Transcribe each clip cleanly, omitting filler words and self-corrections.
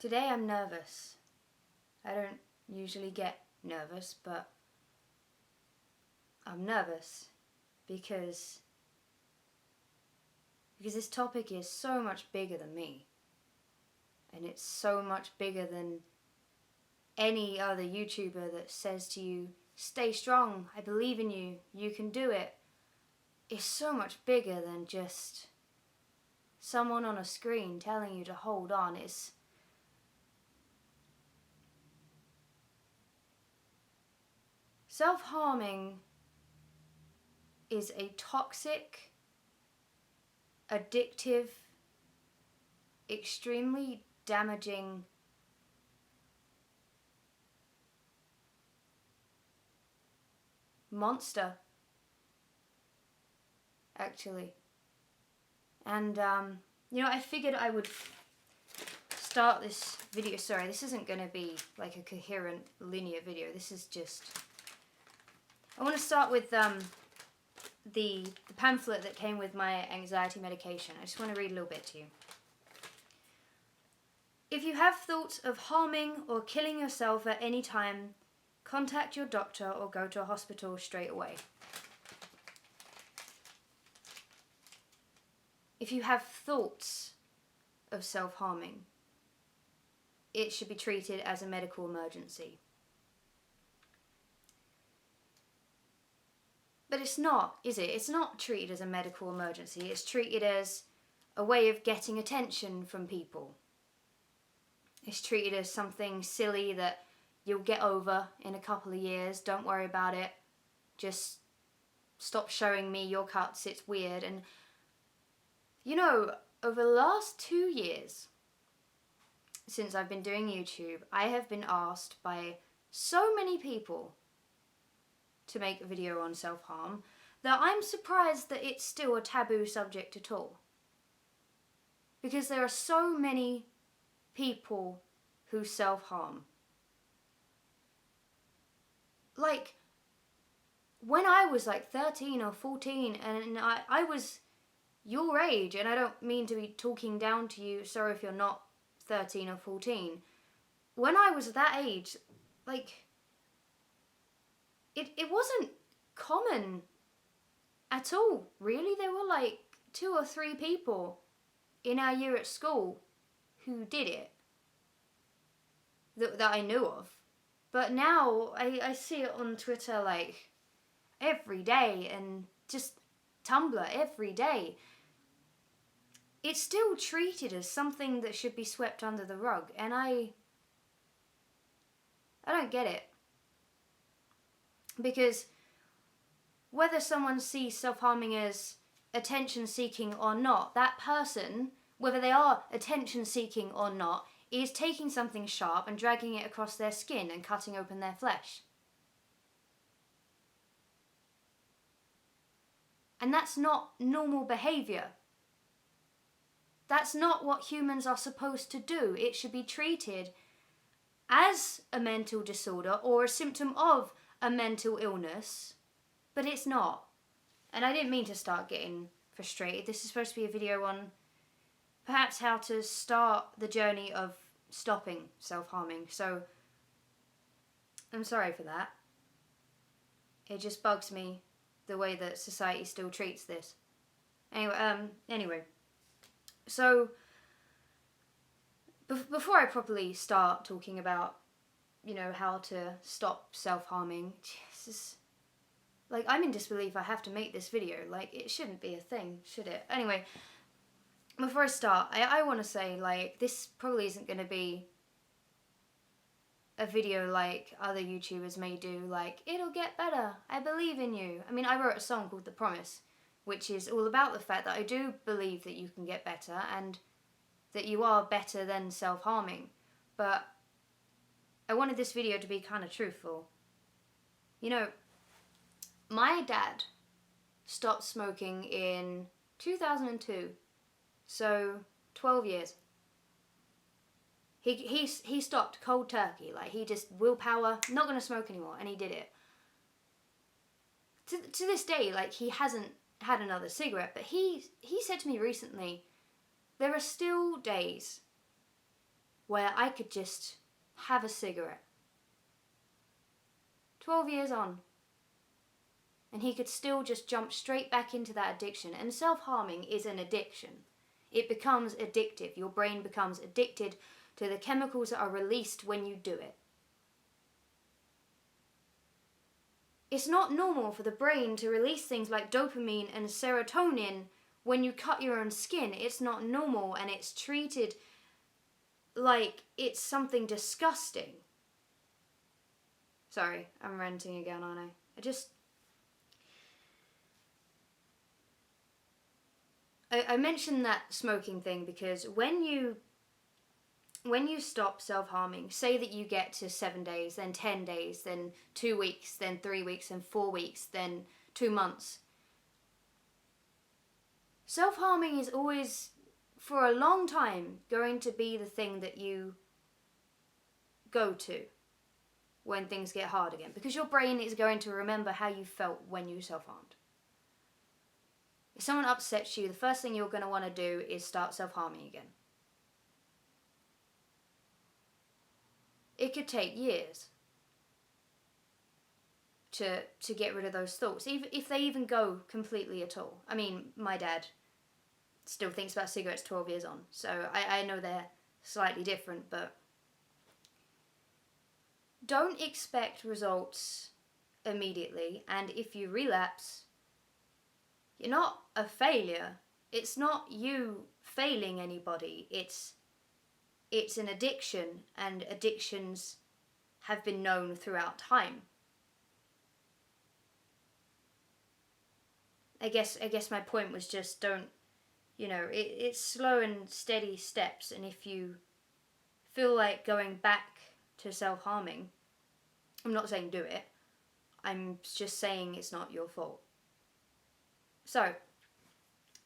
Today I'm nervous. I don't usually get nervous, but I'm nervous because this topic is so much bigger than me. And it's so much bigger than any other YouTuber that says to you, stay strong, I believe in you, you can do it. It's so much bigger than just someone on a screen telling you to hold on. Self-harming is a toxic, addictive, extremely damaging monster, actually. And, I figured I would start this video. Sorry, this isn't going to be like a coherent, linear video. This is just... I want to start with the pamphlet that came with my anxiety medication. I just want to read a little bit to you. If you have thoughts of harming or killing yourself at any time, contact your doctor or go to a hospital straight away. If you have thoughts of self-harming, it should be treated as a medical emergency. But it's not, is it? It's not treated as a medical emergency. It's treated as a way of getting attention from people. It's treated as something silly that you'll get over in a couple of years. Don't worry about it. Just stop showing me your cuts. It's weird. And, over the last 2 years, since I've been doing YouTube, I have been asked by so many people to make a video on self-harm that I'm surprised that it's still a taboo subject at all. Because there are so many people who self-harm. Like, when I was like 13 or 14 and I was your age, and I don't mean to be talking down to you, sorry if you're not 13 or 14. When I was that age, like, it wasn't common at all, really. There were like 2 or 3 people in our year at school who did it that I knew of. But now I see it on Twitter like every day, and just Tumblr every day. It's still treated as something that should be swept under the rug, and I don't get it. Because whether someone sees self-harming as attention-seeking or not, that person, whether they are attention-seeking or not, is taking something sharp and dragging it across their skin and cutting open their flesh. And that's not normal behaviour. That's not what humans are supposed to do. It should be treated as a mental disorder or a symptom of a mental illness, but it's not. And I didn't mean to start getting frustrated. This is supposed to be a video on perhaps how to start the journey of stopping self-harming. So I'm sorry for that. It just bugs me the way that society still treats this. Anyway. So before I properly start talking about, how to stop self-harming, Jesus, like, I'm in disbelief I have to make this video. Like, it shouldn't be a thing, should it? Anyway, before I start, I want to say, like, this probably isn't going to be a video like other YouTubers may do, like, it'll get better, I believe in you. I mean, I wrote a song called The Promise, which is all about the fact that I do believe that you can get better and that you are better than self-harming. But I wanted this video to be kind of truthful. My dad stopped smoking in 2002, so 12 years. He stopped cold turkey, like, he just willpower, not gonna smoke anymore, and he did it. To this day, like, he hasn't had another cigarette, but he said to me recently, there are still days where I could just have a cigarette. 12 years on. And he could still just jump straight back into that addiction. And self-harming is an addiction. It becomes addictive. Your brain becomes addicted to the chemicals that are released when you do it. It's not normal for the brain to release things like dopamine and serotonin when you cut your own skin. It's not normal, and it's treated like it's something disgusting. Sorry, I'm ranting again, aren't I? I mentioned that smoking thing because when you stop self-harming, say that you get to 7 days, then 10 days, then 2 weeks, then 3 weeks, then 4 weeks, then 2 months. Self-harming is always, for a long time, going to be the thing that you go to when things get hard again, because your brain is going to remember how you felt when you self-harmed. If someone upsets you, the first thing you're going to want to do is start self-harming again. It could take years to get rid of those thoughts, even if they even go completely at all. I mean, my dad still thinks about cigarettes 12 years on, so I know they're slightly different, but don't expect results immediately, and if you relapse, you're not a failure. It's not you failing anybody. It's an addiction, and addictions have been known throughout time. I guess my point was just don't, it's slow and steady steps, and if you feel like going back to self-harming, I'm not saying do it, I'm just saying it's not your fault. So,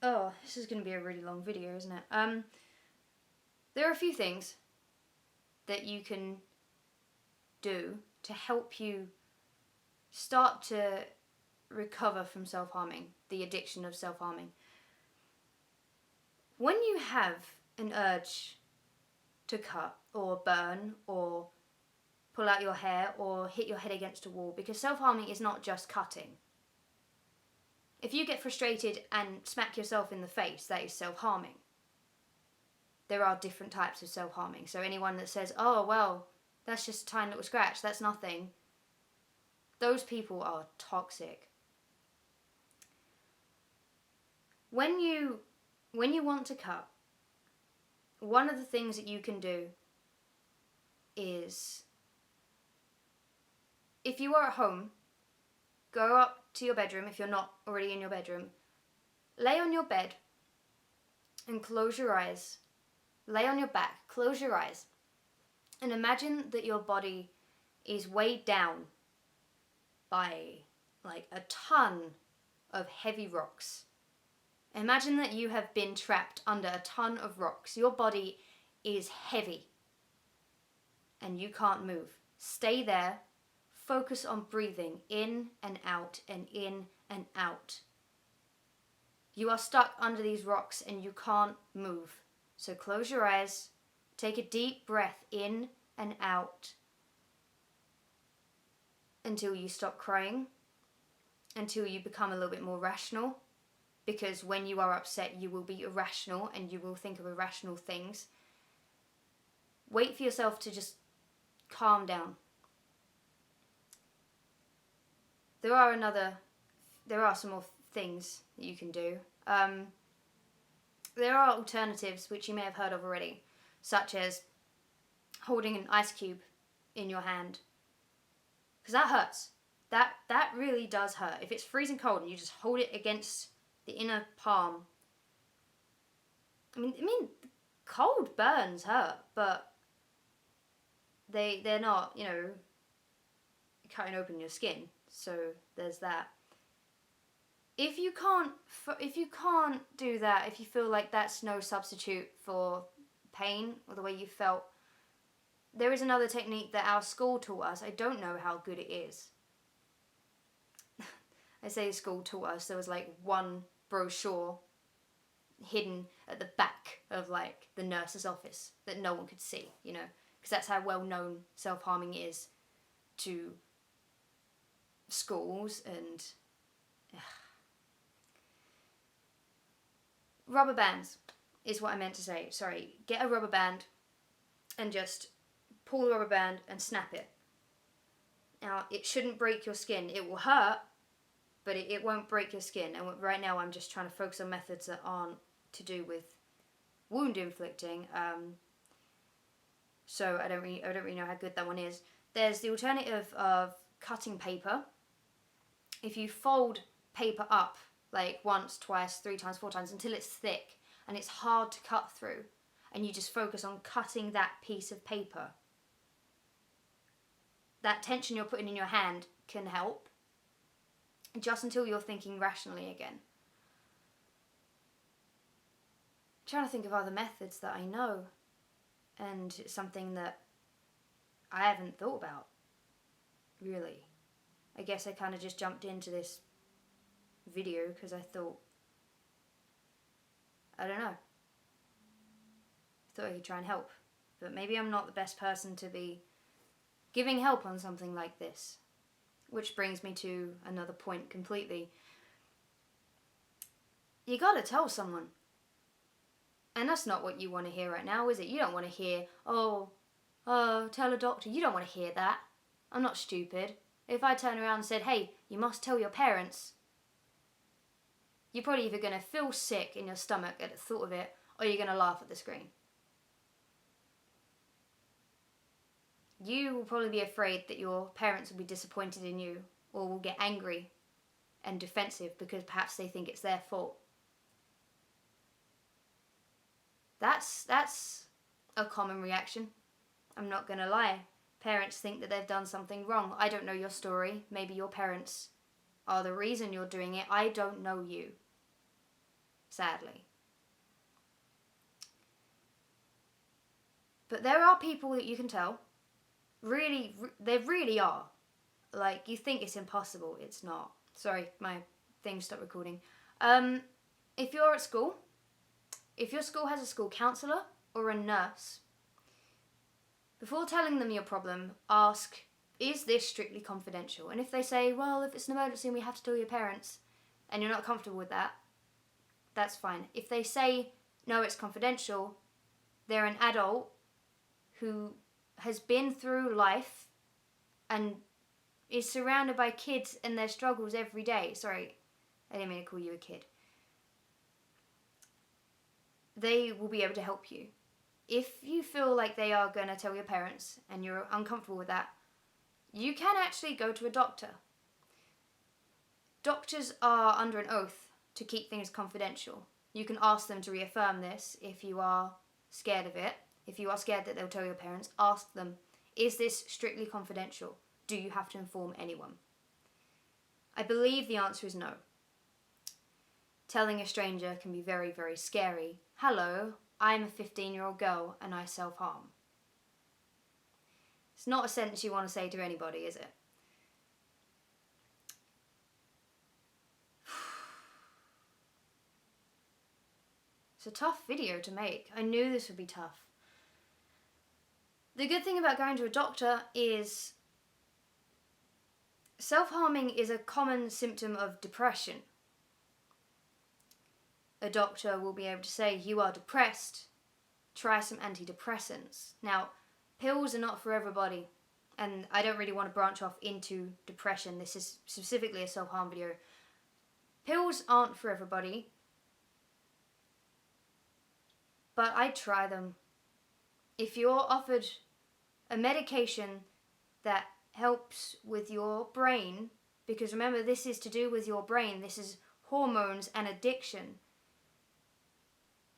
this is going to be a really long video, isn't it? There are a few things that you can do to help you start to recover from self-harming, the addiction of self-harming. When you have an urge to cut or burn or pull out your hair or hit your head against a wall, because self-harming is not just cutting. If you get frustrated and smack yourself in the face, that is self-harming. There are different types of self-harming. So anyone that says, oh, well, that's just a tiny little scratch, that's nothing, those people are toxic. When you want to cut, one of the things that you can do is, if you are at home, go up to your bedroom if you're not already in your bedroom. Lay on your bed and close your eyes. Lay on your back, close your eyes, and imagine that your body is weighed down by like a ton of heavy rocks. Imagine that you have been trapped under a ton of rocks. Your body is heavy and you can't move. Stay there. Focus on breathing in and out and in and out. You are stuck under these rocks and you can't move. So close your eyes, take a deep breath in and out until you stop crying, until you become a little bit more rational, because when you are upset you will be irrational and you will think of irrational things. Wait for yourself to just calm down. There are some more things that you can do. There are alternatives which you may have heard of already, such as holding an ice cube in your hand, because that hurts. That really does hurt. If it's freezing cold and you just hold it against the inner palm. I mean, cold burns hurt, but they're not, cutting open your skin. So there's that. If you can't do that, if you feel like that's no substitute for pain or the way you felt, there is another technique that our school taught us. I don't know how good it is. I say school taught us. There was like one brochure hidden at the back of like the nurse's office that no one could see, you know, because that's how well known self-harming is to schools. And rubber bands is what I meant to say. Sorry, get a rubber band and just pull the rubber band and snap it. Now, it shouldn't break your skin. It will hurt, but it won't break your skin. And right now I'm just trying to focus on methods that aren't to do with wound inflicting. So I don't really know how good that one is. There's the alternative of cutting paper. If you fold paper up like once, twice, 3 times, 4 times until it's thick and it's hard to cut through, and you just focus on cutting that piece of paper, that tension you're putting in your hand can help, just until you're thinking rationally again. I'm trying to think of other methods that I know, and it's something that I haven't thought about, really. I guess I kind of just jumped into this video because I thought, I don't know, I thought I could try and help. But maybe I'm not the best person to be giving help on something like this. Which brings me to another point completely. You gotta tell someone. And that's not what you want to hear right now, is it? You don't want to hear, oh, tell a doctor. You don't want to hear that. I'm not stupid. If I turn around and said, hey, you must tell your parents, you're probably either going to feel sick in your stomach at the thought of it, or you're going to laugh at the screen. You will probably be afraid that your parents will be disappointed in you, or will get angry and defensive because perhaps they think it's their fault. That's a common reaction. I'm not going to lie. Parents think that they've done something wrong. I don't know your story. Maybe your parents are the reason you're doing it. I don't know you. Sadly. But there are people that you can tell. Really, they really are. Like, you think it's impossible. It's not. Sorry, my thing stopped recording. If you're at school, if your school has a school counsellor or a nurse, before telling them your problem, ask, is this strictly confidential? And if they say, well, if it's an emergency and we have to tell your parents, and you're not comfortable with that, that's fine. If they say, no, it's confidential, they're an adult who has been through life and is surrounded by kids and their struggles every day. Sorry, I didn't mean to call you a kid. They will be able to help you. If you feel like they are going to tell your parents and you're uncomfortable with that, you can actually go to a doctor. Doctors are under an oath to keep things confidential. You can ask them to reaffirm this if you are scared of it. If you are scared that they'll tell your parents, ask them, is this strictly confidential? Do you have to inform anyone? I believe the answer is no. Telling a stranger can be very, very scary. Hello, I'm a 15-year-old girl and I self-harm. It's not a sentence you want to say to anybody, is it? It's a tough video to make. I knew this would be tough. The good thing about going to a doctor is self-harming is a common symptom of depression. A doctor will be able to say, you are depressed, try some antidepressants. Now, pills are not for everybody, and I don't really want to branch off into depression. This is specifically a self-harm video. Pills aren't for everybody, but I'd try them. If you're offered a medication that helps with your brain, because remember, this is to do with your brain, this is hormones and addiction.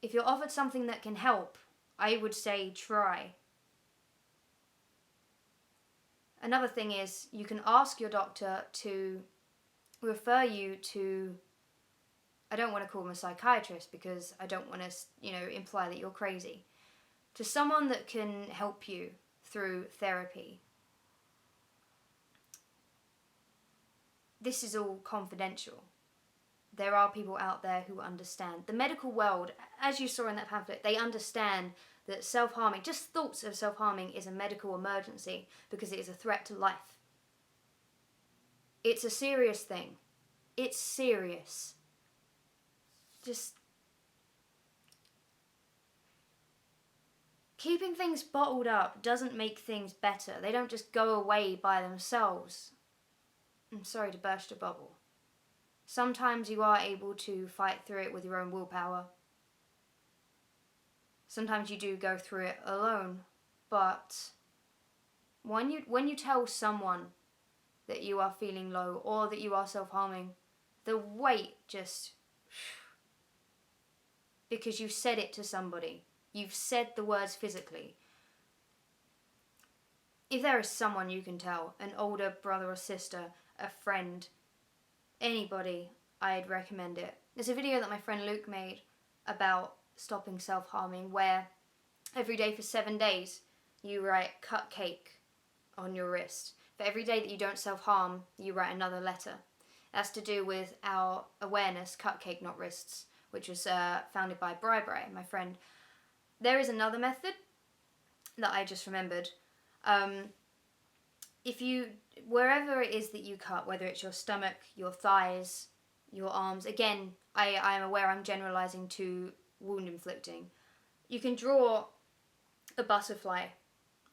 If you're offered something that can help, I would say try. Another thing is, you can ask your doctor to refer you to, I don't want to call them a psychiatrist because I don't want to, imply that you're crazy, to someone that can help you through therapy. This is all confidential. there are people out there who understand. The medical world, as you saw in that pamphlet, they understand that self-harming, just thoughts of self-harming, is a medical emergency because it is a threat to life. It's a serious thing. It's serious. Just keeping things bottled up doesn't make things better. They don't just go away by themselves. I'm sorry to burst your bubble. Sometimes you are able to fight through it with your own willpower. Sometimes you do go through it alone. But when you tell someone that you are feeling low or that you are self-harming, the weight just... because you said it to somebody. You've said the words physically. If there is someone you can tell, an older brother or sister, a friend, anybody, I'd recommend it. There's a video that my friend Luke made about stopping self-harming where every day for 7 days you write cupcake on your wrist. For every day that you don't self-harm, you write another letter. That's to do with our awareness, Cupcake Not Wrists, which was founded by Bri, my friend. There is another method that I just remembered. If you, wherever it is that you cut, whether it's your stomach, your thighs, your arms, again, I am aware I'm generalizing to wound inflicting. You can draw a butterfly,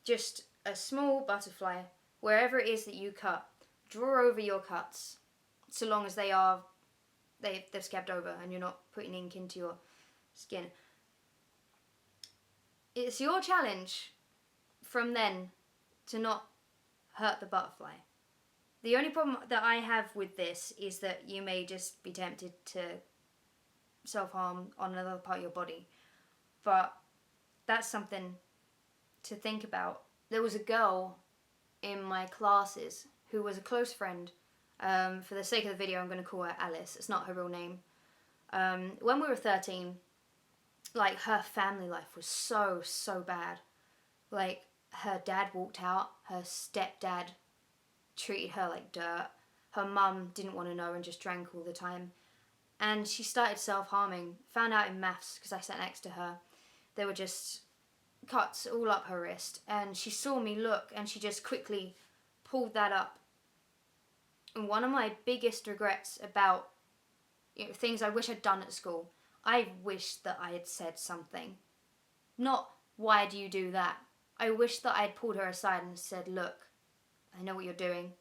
just a small butterfly, wherever it is that you cut. Draw over your cuts, so long as they've scabbed over and you're not putting ink into your skin. It's your challenge from then to not hurt the butterfly. The only problem that I have with this is that you may just be tempted to self-harm on another part of your body. But that's something to think about. There was a girl in my classes who was a close friend. For the sake of the video, I'm going to call her Alice. It's not her real name. When we were 13, like, her family life was so bad. Like, her dad walked out, her stepdad treated her like dirt, her mum didn't want to know and just drank all the time, and she started self-harming. Found out in maths, because I sat next to her, there were just cuts all up her wrist, and she saw me look and she just quickly pulled that up. And one of my biggest regrets about, you know, things I wish I'd done at school, I wish that I had said something. Not, why do you do that? I wish that I had pulled her aside and said, look, I know what you're doing,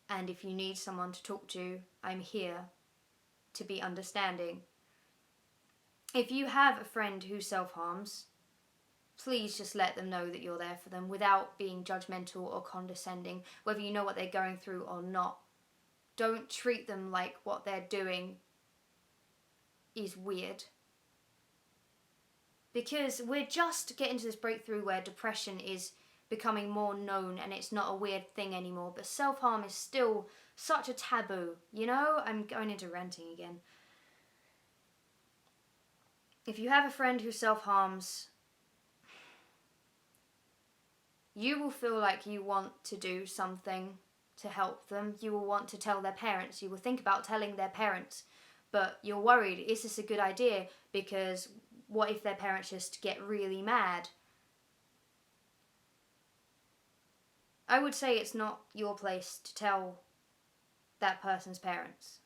and if you need someone to talk to, I'm here to be understanding. If you have a friend who self-harms, please just let them know that you're there for them without being judgmental or condescending, whether you know what they're going through or not. Don't treat them like what they're doing is weird. Because we're just getting to this breakthrough where depression is becoming more known and it's not a weird thing anymore, but self-harm is still such a taboo, you know? I'm going into ranting again. If you have a friend who self-harms, you will feel like you want to do something to help them. You will want to tell their parents. You will think about telling their parents, but you're worried, is this a good idea? Because what if their parents just get really mad? I would say it's not your place to tell that person's parents.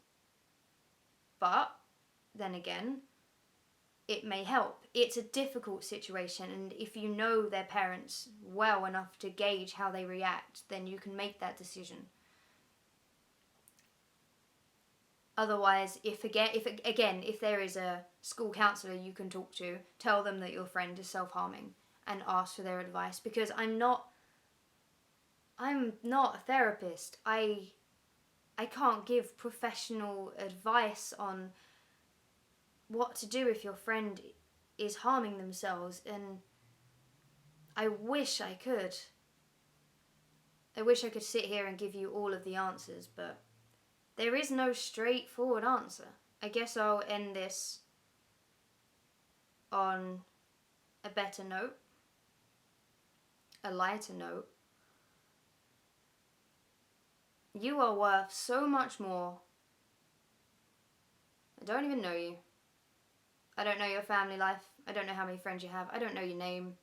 But then again, it may help. It's a difficult situation, and if you know their parents well enough to gauge how they react, then you can make that decision. Otherwise, if there is a school counsellor you can talk to, tell them that your friend is self-harming and ask for their advice, because I'm not a therapist. I can't give professional advice on what to do if your friend is harming themselves, and I wish I could. I wish I could sit here and give you all of the answers, but there is no straightforward answer. I guess I'll end this on a better note, a lighter note. You are worth so much more I don't even know you. I don't know your family life. I don't know how many friends you have. I don't know your name.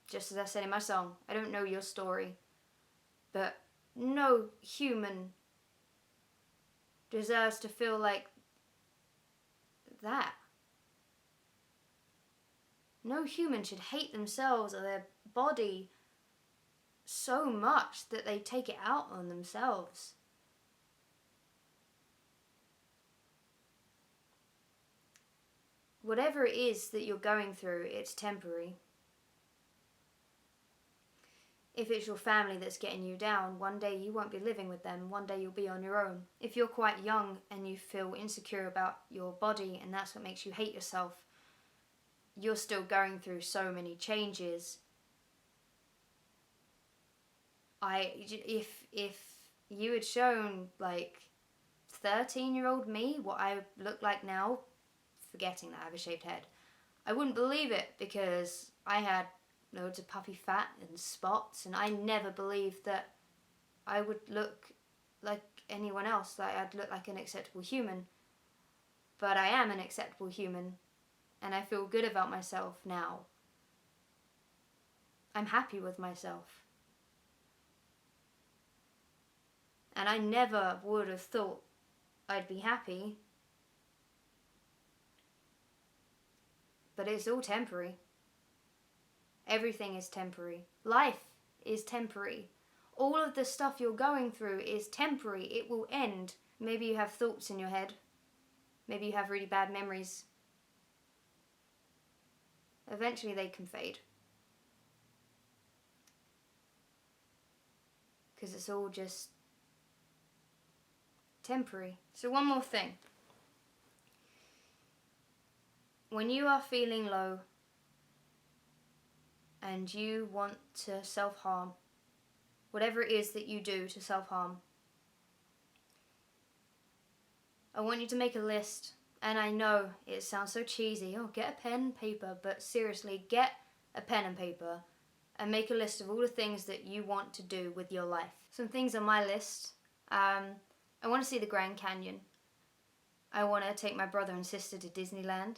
Just as I said in my song, I don't know your story. But no human deserves to feel like that. No human should hate themselves or their body so much that they take it out on themselves. Whatever it is that you're going through, it's temporary. If it's your family that's getting you down, one day you won't be living with them, one day you'll be on your own. If you're quite young and you feel insecure about your body and that's what makes you hate yourself, you're still going through so many changes. If you had shown like 13-year-old me what I look like now, forgetting that I have a shaved head, I wouldn't believe it, because I had loads of puppy fat and spots, and I never believed that I would look like anyone else, that I'd look like an acceptable human. But I am an acceptable human, and I feel good about myself now. I'm happy with myself. And I never would have thought I'd be happy. But it's all temporary. Everything is temporary. Life is temporary. All of the stuff you're going through is temporary. It will end. Maybe you have thoughts in your head. Maybe you have really bad memories. Eventually they can fade. Because it's all just temporary. So one more thing. When you are feeling low and you want to self-harm, whatever it is that you do to self-harm, I want you to make a list. And I know it sounds so cheesy, oh, get a pen and paper, but seriously, get a pen and paper and make a list of all the things that you want to do with your life. Some things on my list. I want to see the Grand Canyon. I want to take my brother and sister to Disneyland.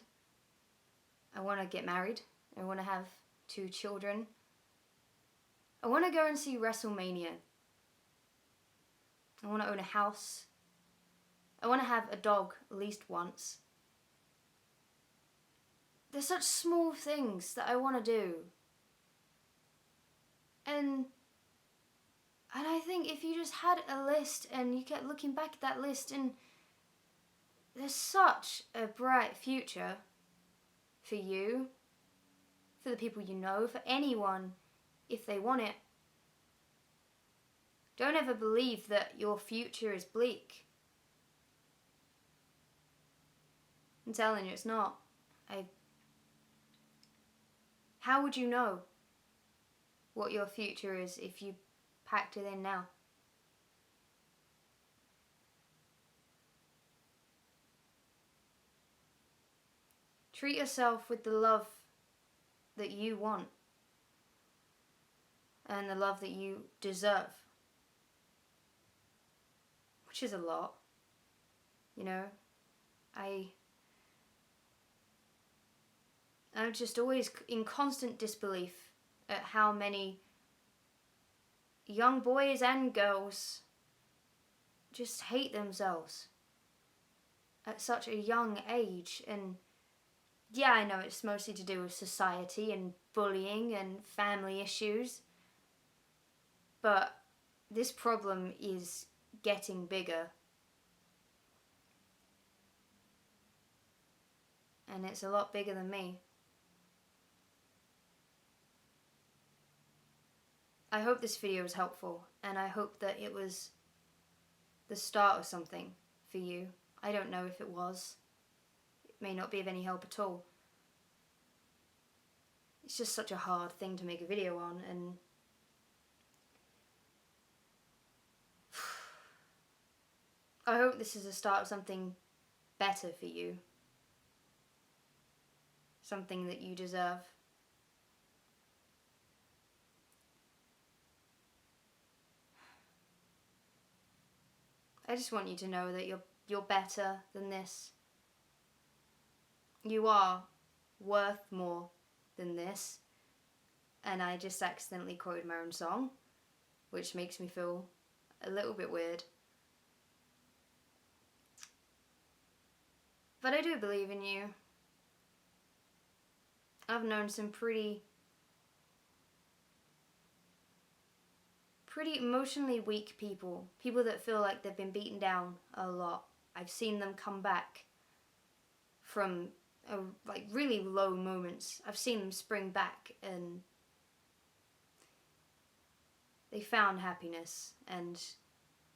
I want to get married. I want to have 2 children. I want to go and see WrestleMania. I want to own a house. I want to have a dog at least once. There's such small things that I want to do. And I think if you just had a list and you kept looking back at that list, and there's such a bright future for you, for the people you know, for anyone, if they want it. Don't ever believe that your future is bleak. I'm telling you, it's not. How would you know what your future is if you packed it in now? Treat yourself with the love that you want and the love that you deserve, which is a lot, you know. I'm just always in constant disbelief at how many young boys and girls just hate themselves at such a young age. And yeah, I know it's mostly to do with society and bullying and family issues, but this problem is getting bigger. And it's a lot bigger than me. I hope this video was helpful, and I hope that it was the start of something for you. I don't know if it was. It may not be of any help at all. It's just such a hard thing to make a video on, and I hope this is the start of something better for you. Something that you deserve. I just want you to know that you're better than this. you are worth more than this. And I just accidentally quoted my own song, which makes me feel a little bit weird. But I do believe in you. I've known some pretty emotionally weak people that feel like they've been beaten down a lot. I've seen them come back from like really low moments. I've seen them spring back and they found happiness, and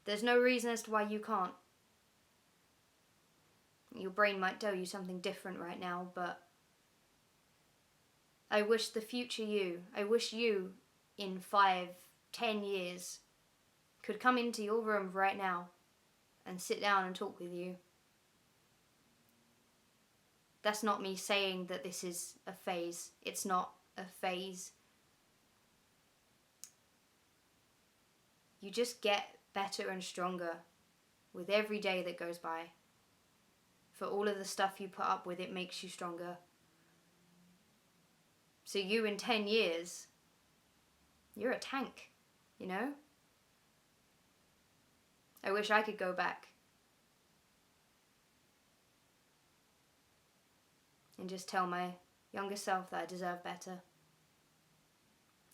there's no reason as to why you can't. Your brain might tell you something different right now, but I wish the future you, I wish you in 5, 10 years could come into your room right now and sit down and talk with you. That's not me saying that this is a phase. It's not a phase. You just get better and stronger with every day that goes by. For all of the stuff you put up with, it makes you stronger. So you in 10 years, you're a tank, you know? I wish I could go back and just tell my younger self that I deserve better.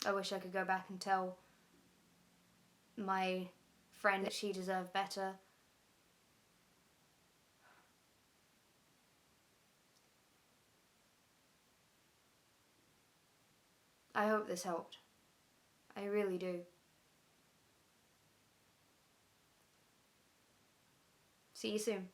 I wish I could go back and tell my friend that she deserved better. I hope this helped. I really do. See you soon.